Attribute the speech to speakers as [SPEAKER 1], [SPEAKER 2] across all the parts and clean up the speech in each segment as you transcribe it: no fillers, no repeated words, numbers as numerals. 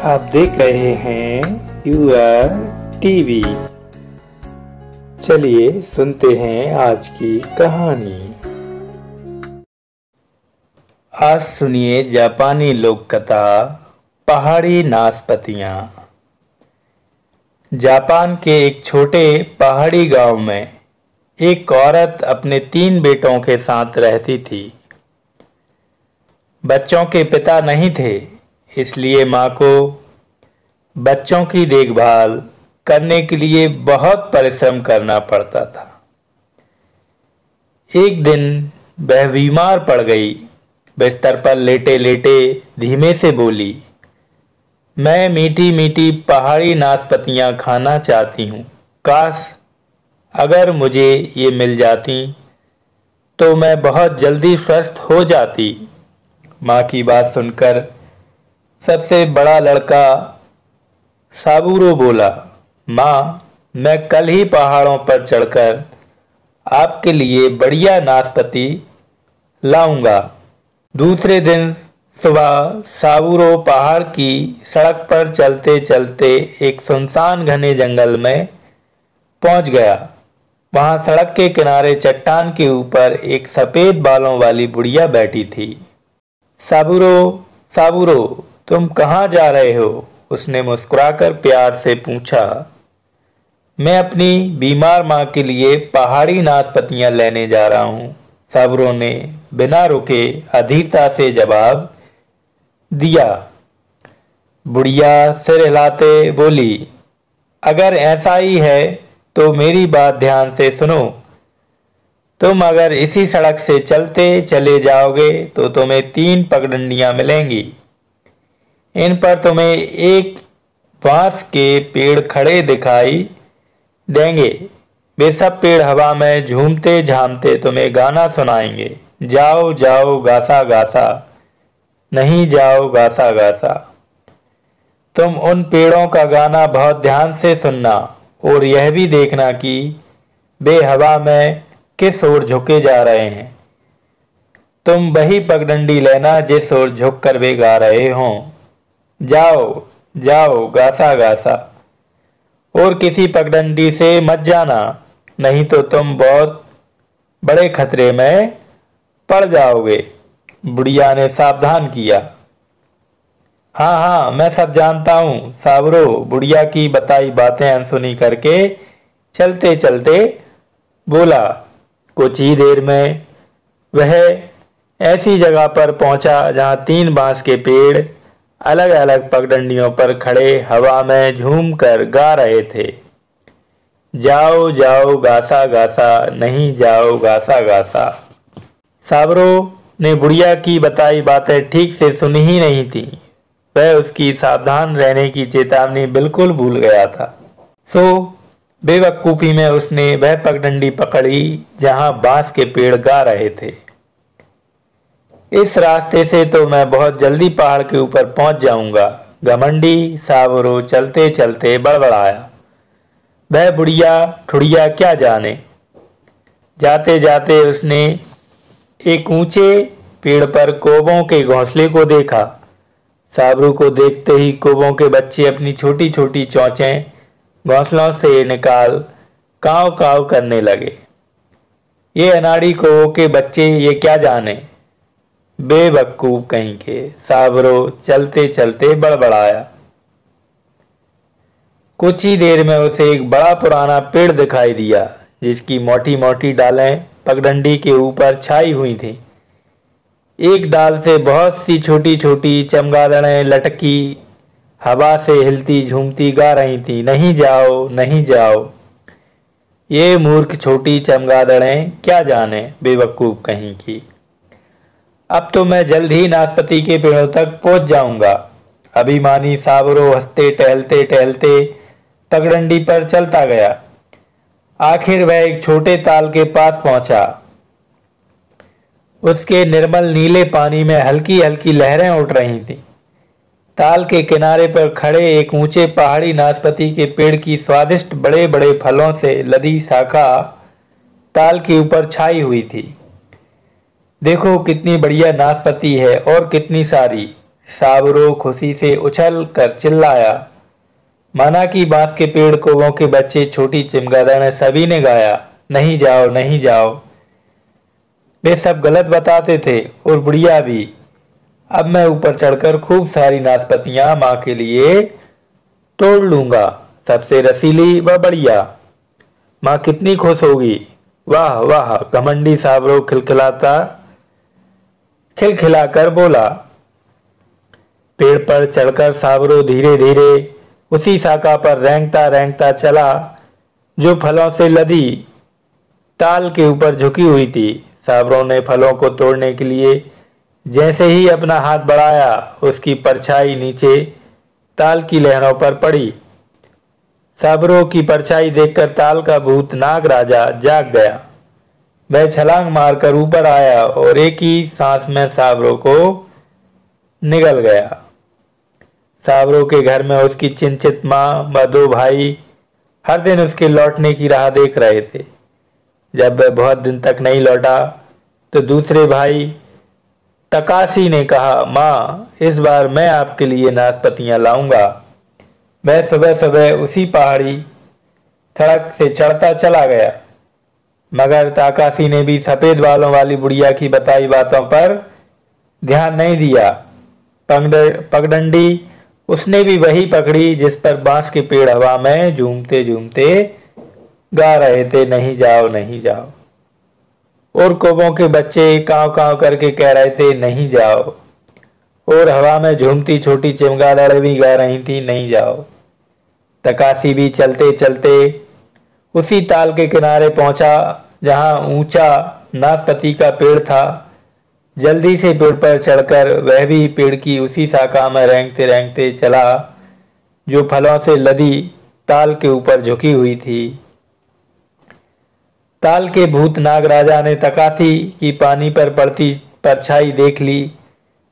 [SPEAKER 1] आप देख रहे हैं यूआर टीवी। चलिए सुनते हैं आज की कहानी। आज सुनिए जापानी लोक कथा पहाड़ी नाशपतियाँ। जापान के एक छोटे पहाड़ी गांव में एक औरत अपने 3 बेटों के साथ रहती थी। बच्चों के पिता नहीं थे, इसलिए माँ को बच्चों की देखभाल करने के लिए बहुत परिश्रम करना पड़ता था। एक दिन वह बीमार पड़ गई। बिस्तर पर लेटे लेटे धीमे से बोली, मैं मीठी मीठी पहाड़ी नाशपतियाँ खाना चाहती हूँ। काश अगर मुझे ये मिल जाती तो मैं बहुत जल्दी स्वस्थ हो जाती। माँ की बात सुनकर सबसे बड़ा लड़का साबूरो बोला, माँ, मैं कल ही पहाड़ों पर चढ़कर आपके लिए बढ़िया नाशपति लाऊंगा। दूसरे दिन सुबह साबूरो पहाड़ की सड़क पर चलते चलते एक सुनसान घने जंगल में पहुंच गया। वहां सड़क के किनारे चट्टान के ऊपर एक सफेद बालों वाली बुढ़िया बैठी थी। साबूरो, साबूरो, तुम कहाँ जा रहे हो? उसने मुस्कुराकर प्यार से पूछा। मैं अपनी बीमार माँ के लिए पहाड़ी नाशपतियाँ लेने जा रहा हूँ, साबूरो ने बिना रुके अधीरता से जवाब दिया। बुढ़िया सिर हिलाते बोली, अगर ऐसा ही है तो मेरी बात ध्यान से सुनो। तुम अगर इसी सड़क से चलते चले जाओगे तो तुम्हें 3 पगडंडियां मिलेंगी। इन पर तुम्हें एक बांस के पेड़ खड़े दिखाई देंगे। वे सब पेड़ हवा में झूमते झामते तुम्हें गाना सुनाएंगे। जाओ जाओ गासा गासा, नहीं जाओ गासा गासा। तुम उन पेड़ों का गाना बहुत ध्यान से सुनना और यह भी देखना कि वे हवा में किस ओर झुके जा रहे हैं। तुम वही पगडंडी लेना जिस ओर झुक कर वे गा रहे हों। जाओ जाओ गासा गासा। और किसी पगडंडी से मत जाना, नहीं तो तुम बहुत बड़े खतरे में पड़ जाओगे। बुढ़िया ने सावधान किया। हाँ हाँ, मैं सब जानता हूँ, साबूरो बुढ़िया की बताई बातें अनसुनी करके चलते चलते बोला। कुछ ही देर में वह ऐसी जगह पर पहुंचा जहां 3 बांस के पेड़ अलग अलग पगडंडियों पर खड़े हवा में झूमकर गा रहे थे। जाओ जाओ गासा गासा, नहीं जाओ गासा गासा। साबूरो ने बुढ़िया की बताई बातें ठीक से सुनी ही नहीं थी। वह उसकी सावधान रहने की चेतावनी बिल्कुल भूल गया था। सो बेवकूफ़ी में उसने वह पगडंडी पकड़ी जहां बांस के पेड़ गा रहे थे। इस रास्ते से तो मैं बहुत जल्दी पहाड़ के ऊपर पहुंच जाऊंगा, घमंडी साबूरो चलते चलते बड़बड़ाया। वह बुढ़िया ठुड़िया क्या जाने। जाते जाते उसने एक ऊंचे पेड़ पर कौवों के घोंसले को देखा। साबूरो को देखते ही कौवों के बच्चे अपनी छोटी छोटी चोंचें घोंसलों से निकाल काव काव करने लगे। ये अनाड़ी कौवों के बच्चे ये क्या जाने, बेवकूफ कहीं के, साबूरो चलते चलते बड़बड़ाया। कुछ ही देर में उसे एक बड़ा पुराना पेड़ दिखाई दिया जिसकी मोटी मोटी डालें पगडंडी के ऊपर छाई हुई थी। एक डाल से बहुत सी छोटी छोटी चमगादड़ें लटकी हवा से हिलती झूमती गा रही थी, नहीं जाओ नहीं जाओ। ये मूर्ख छोटी चमगादड़ें क्या जाने, बेवकूफ कहीं की। अब तो मैं जल्द ही नाशपति के पेड़ों तक पहुंच जाऊंगा। अभिमानी साबूरो हंसते टहलते टहलते पगडंडी पर चलता गया। आखिर वह एक छोटे ताल के पास पहुंचा। उसके निर्मल नीले पानी में हल्की हल्की लहरें उठ रही थीं। ताल के किनारे पर खड़े एक ऊंचे पहाड़ी नाशपति के पेड़ की स्वादिष्ट बड़े बड़े फलों से लदी शाखा ताल के ऊपर छाई हुई थी। देखो कितनी बढ़िया नाशपति है और कितनी सारी, साबरो खुशी से उछल कर चिल्लाया। माना कि बांस के पेड़, कौवों के बच्चे, छोटी चमगादड़ सभी ने गाया, नहीं जाओ नहीं जाओ। वे सब गलत बताते थे और बुढ़िया भी। अब मैं ऊपर चढ़कर खूब सारी नाशपतियां माँ के लिए तोड़ लूंगा, सबसे रसीली व बढ़िया। माँ कितनी खुश होगी। वाह वाह, घमंडी साबरो खिलखिलाकर बोला। पेड़ पर चढ़कर साबरो धीरे धीरे उसी शाखा पर रेंगता रेंगता चला जो फलों से लदी ताल के ऊपर झुकी हुई थी। साबरो ने फलों को तोड़ने के लिए जैसे ही अपना हाथ बढ़ाया, उसकी परछाई नीचे ताल की लहरों पर पड़ी। साबरो की परछाई देखकर ताल का भूत नाग राजा जाग गया। वह छलांग मारकर ऊपर आया और एक ही सांस में साबरो को निगल गया। साबरो के घर में उसकी चिंतित माँ व दो भाई हर दिन उसके लौटने की राह देख रहे थे। जब वह बहुत दिन तक नहीं लौटा तो दूसरे भाई तकासी ने कहा, माँ इस बार मैं आपके लिए नाशपतियां लाऊंगा। वह सुबह सुबह उसी पहाड़ी सड़क से चढ़ता चला गया, मगर ताकासी ने भी सफेद बालों वाली बुढ़िया की बताई बातों पर ध्यान नहीं दिया। पगडंडी उसने भी वही पकड़ी जिस पर बांस के पेड़ हवा में झूमते झूमते गा रहे थे, नहीं जाओ नहीं जाओ। और कौवों के बच्चे काव काव करके कह रहे थे, नहीं जाओ। और हवा में झूमती छोटी चमगादड़ भी गा रही थी, नहीं जाओ। तकासी भी चलते चलते उसी ताल के किनारे पहुंचा जहां ऊंचा नाशपति का पेड़ था। जल्दी से पेड़ पर चढ़कर वह भी पेड़ की उसी शाखा में रेंगते रेंगते चला जो फलों से लदी ताल के ऊपर झुकी हुई थी। ताल के भूत नाग राजा ने तकासी की पानी पर पड़ती परछाई देख ली।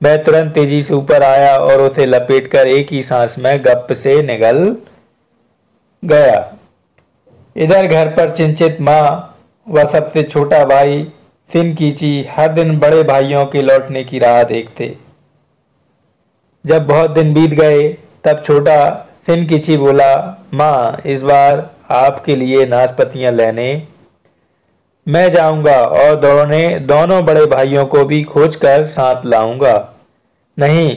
[SPEAKER 1] वह तुरंत तेजी से ऊपर आया और उसे लपेटकर एक ही सांस में गप से निगल गया। इधर घर पर चिंतित माँ व सबसे छोटा भाई सिनकीची हर दिन बड़े भाइयों के लौटने की राह देखते। जब बहुत दिन बीत गए तब छोटा सिनकीची बोला, माँ इस बार आपके लिए नाशपतियां लेने मैं जाऊंगा और दोनों बड़े भाइयों को भी खोजकर साथ लाऊंगा। नहीं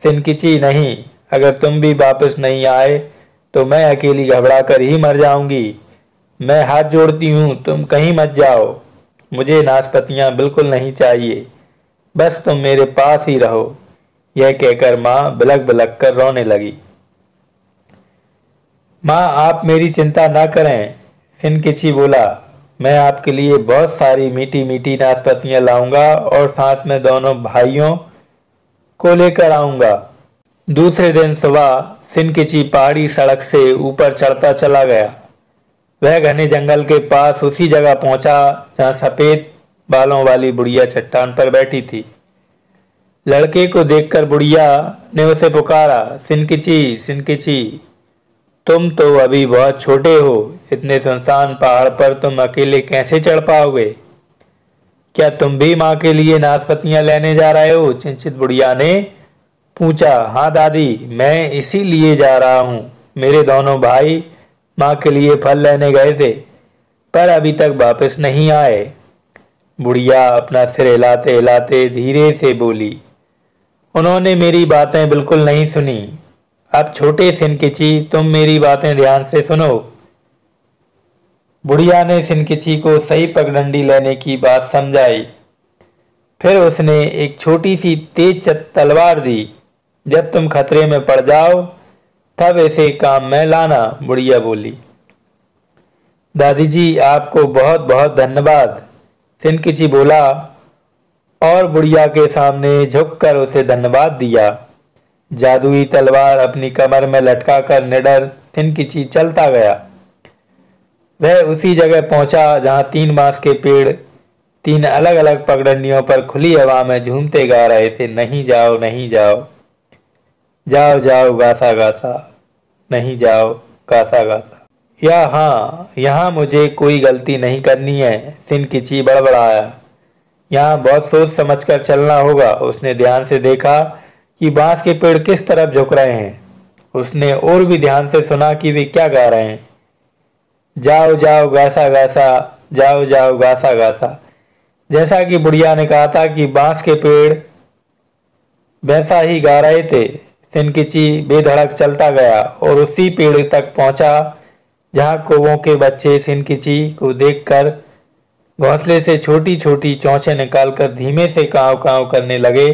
[SPEAKER 1] सिनकीची नहीं, अगर तुम भी वापस नहीं आए तो मैं अकेली घबरा कर ही मर जाऊंगी। मैं हाथ जोड़ती हूँ, तुम कहीं मत जाओ। मुझे नाशपतियां बिल्कुल नहीं चाहिए, बस तुम मेरे पास ही रहो। यह कहकर माँ बिलक बिलक कर रोने लगी। माँ आप मेरी चिंता ना करें, सिनकीची बोला। मैं आपके लिए बहुत सारी मीठी मीठी नाशपतियां लाऊंगा और साथ में दोनों भाइयों को लेकर आऊंगा। दूसरे दिन सुबह सिनकीची पहाड़ी सड़क से ऊपर चढ़ता चला गया। वह घने जंगल के पास उसी जगह पहुंचा जहां सफेद बालों वाली बुढ़िया चट्टान पर बैठी थी। लड़के को देखकर बुढ़िया ने उसे पुकारा, सिनकीची सिनकीची, तुम तो अभी बहुत छोटे हो, इतने सुनसान पहाड़ पर तुम अकेले कैसे चढ़ पाओगे? क्या तुम भी माँ के लिए नाशपतियां लेने जा रहे हो? चिंतित बुढ़िया ने पूछा। हाँ दादी, मैं इसीलिए जा रहा हूँ। मेरे दोनों भाई माँ के लिए फल लेने गए थे पर अभी तक वापस नहीं आए। बुढ़िया अपना सिर हिलाते हिलाते धीरे से बोली, उन्होंने मेरी बातें बिल्कुल नहीं सुनी। अब छोटे सिनकीची तुम मेरी बातें ध्यान से सुनो। बुढ़िया ने सिनकीची को सही पगडंडी लेने की बात समझाई। फिर उसने एक छोटी सी तेज तलवार दी। जब तुम खतरे में पड़ जाओ तब ऐसे काम में लाना, बुढ़िया बोली। दादी जी आपको बहुत बहुत धन्यवाद, सिनकीची बोला और बुढ़िया के सामने झुककर उसे धन्यवाद दिया। जादुई तलवार अपनी कमर में लटकाकर निडर सिनकीची चलता गया। वह उसी जगह पहुंचा जहां 3 बांस के पेड़ 3 अलग अलग पगडंडियों पर खुली हवा में झूमते गा रहे थे, नहीं जाओ नहीं जाओ, जाओ जाओ गासा गासा, नहीं जाओ गासा गासा। यहाँ मुझे कोई गलती नहीं करनी है, सिनकीची बड़बड़ाया। यहाँ बहुत सोच समझकर चलना होगा। उसने ध्यान से देखा कि बांस के पेड़ किस तरफ झुक रहे हैं। उसने और भी ध्यान से सुना कि वे क्या गा रहे हैं। जाओ जाओ गासा गासा, जाओ जाओ गासा गासा। जैसा कि बुढ़िया ने कहा था कि बांस के पेड़ वैसा ही गा रहे थे। सिनकिची बेधड़क चलता गया और उसी पेड़ तक पहुंचा जहां कौवों के बच्चे सिनकिची को देखकर घोंसले से छोटी छोटी चोंचें निकालकर धीमे से काव काव करने लगे।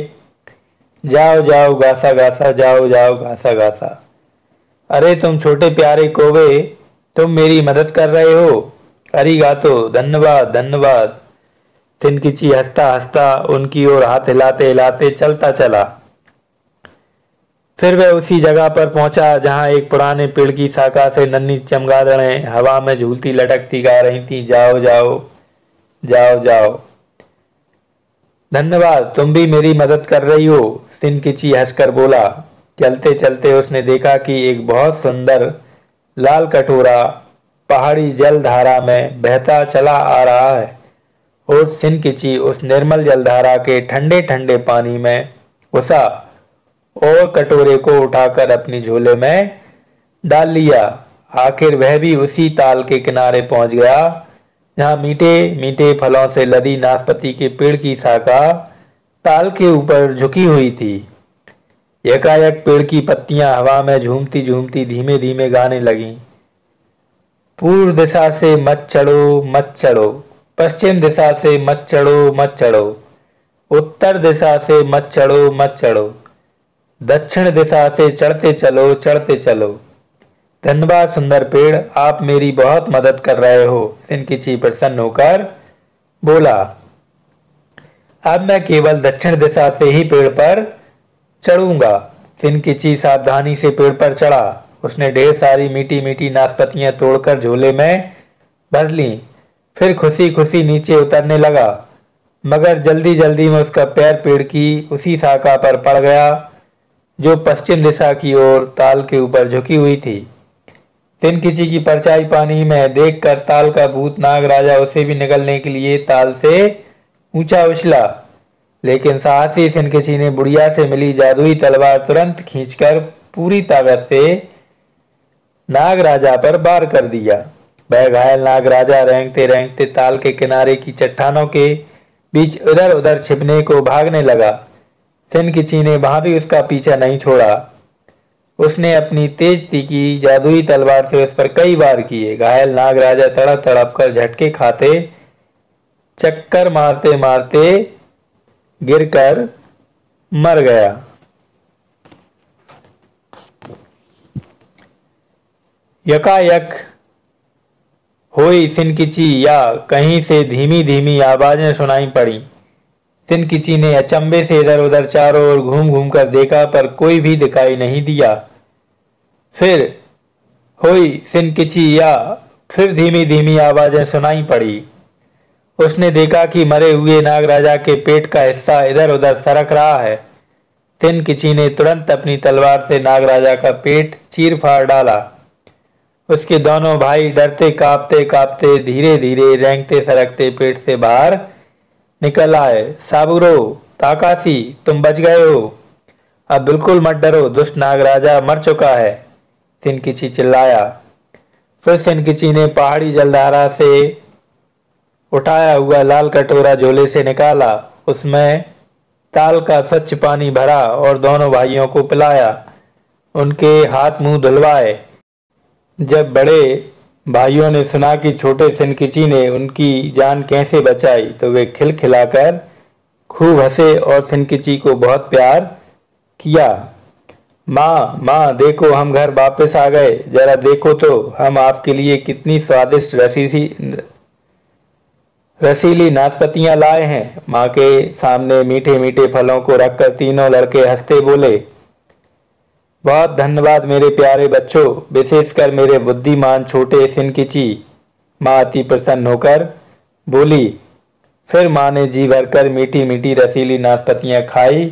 [SPEAKER 1] जाओ जाओ गासा गासा, जाओ जाओ गासा गासा। अरे तुम छोटे प्यारे कौवे, तुम मेरी मदद कर रहे हो। अरिगातो, धन्यवाद धन्यवाद। सिनकिची हंसता हंसता उनकी ओर हाथ हिलाते हिलाते चलता चला। फिर वह उसी जगह पर पहुंचा जहां एक पुराने पेड़ की शाखा से नन्ही चमगादड़ें हवा में झूलती लटकती गा रही थी, जाओ जाओ, जाओ जाओ। धन्यवाद, तुम भी मेरी मदद कर रही हो, सिनकिची हंसकर बोला। चलते चलते उसने देखा कि एक बहुत सुंदर लाल कटोरा पहाड़ी जलधारा में बहता चला आ रहा है और सिनकिची उस निर्मल जलधारा के ठंडे ठंडे पानी में घुसा और कटोरे को उठाकर अपनी झोले में डाल लिया। आखिर वह भी उसी ताल के किनारे पहुंच गया जहां मीठे मीठे फलों से लदी नाशपाती के पेड़ की शाखा ताल के ऊपर झुकी हुई थी। एकाएक पेड़ की पत्तियां हवा में झूमती झूमती धीमे धीमे गाने लगीं। पूर्व दिशा से मत चढ़ो मत चढ़ो, पश्चिम दिशा से मत चढ़ो मत चढ़ो, उत्तर दिशा से मत चढ़ो मत चढ़ो, दक्षिण दिशा से चढ़ते चलो चढ़ते चलो। धन्यवाद सुंदर पेड़, आप मेरी बहुत मदद कर रहे हो, सिनकिची प्रसन्न होकर बोला। अब मैं केवल दक्षिण दिशा से ही पेड़ पर चढ़ूंगा। सिनकिची सावधानी से पेड़ पर चढ़ा। उसने ढेर सारी मीठी मीठी नाशपातियां तोड़कर झोले में भर ली। फिर खुशी खुशी नीचे उतरने लगा, मगर जल्दी जल्दी में उसका पैर पेड़ की उसी शाखा पर पड़ गया जो पश्चिम दिशा की ओर ताल के ऊपर झुकी हुई थी। सिनकिची की परछाई पानी में देखकर ताल का भूत नाग राजा उसे भी निगलने के लिए ताल से ऊंचा उछला, लेकिन साहसी सिनकिची ने बुढ़िया से मिली जादुई तलवार तुरंत खींचकर पूरी ताकत से नाग राजा पर वार कर दिया। वह घायल नाग राजा रेंगते रेंगते ताल के किनारे की चट्टानों के बीच उधर उधर छिपने को भागने लगा। सिनकिची ने वहां भी उसका पीछा नहीं छोड़ा। उसने अपनी तेज तीखी जादुई तलवार से उस पर कई वार किए। घायल नाग राजा तड़प तड़प कर झटके खाते, चक्कर मारते मारते गिरकर मर गया। यकायक हुई सिनकिची या कहीं से धीमी धीमी आवाजें सुनाई पड़ी। सिनकिची ने अचंभे से इधर उधर चारों ओर घूम घूम कर देखा, पर कोई भी दिखाई नहीं दिया। फिर हुई सिनकिची या फिर धीमी धीमी आवाजें सुनाई पड़ी। उसने देखा कि मरे हुए नागराजा के पेट का हिस्सा इधर उधर सरक रहा है। सिनकिची ने तुरंत अपनी तलवार से नागराजा का पेट चीर फाड़ डाला। उसके दोनों भाई डरते कांपते कांपते धीरे धीरे रेंगते सरकते पेट से बाहर निकल आए। साबुरो, ताकाशी, तुम बच गए हो, अब बिल्कुल मत डरो, दुष्ट नागराजा मर चुका है, सिनकिची चिल्लाया। फिर सिनकिची ने पहाड़ी जलधारा से उठाया हुआ लाल कटोरा झोले से निकाला। उसमें ताल का स्वच्छ पानी भरा और दोनों भाइयों को पिलाया। उनके हाथ मुंह धुलवाए। जब बड़े भाइयों ने सुना कि छोटे सिनकिची ने उनकी जान कैसे बचाई, तो वे खिलखिलाकर खूब हंसे और सिनकिची को बहुत प्यार किया। माँ माँ, देखो हम घर वापस आ गए, जरा देखो तो हम आपके लिए कितनी स्वादिष्ट रसीली नाशपातियां लाए हैं। माँ के सामने मीठे मीठे फलों को रखकर तीनों लड़के हंसते बोले, बहुत धन्यवाद मेरे प्यारे बच्चों, विशेषकर मेरे बुद्धिमान छोटे सिनकिची, माँ अति प्रसन्न होकर बोली। फिर माँ ने जी भरकर मीठी मीठी रसीली नाशपातियां खाई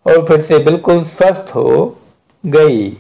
[SPEAKER 1] और फिर से बिल्कुल स्वस्थ हो गई।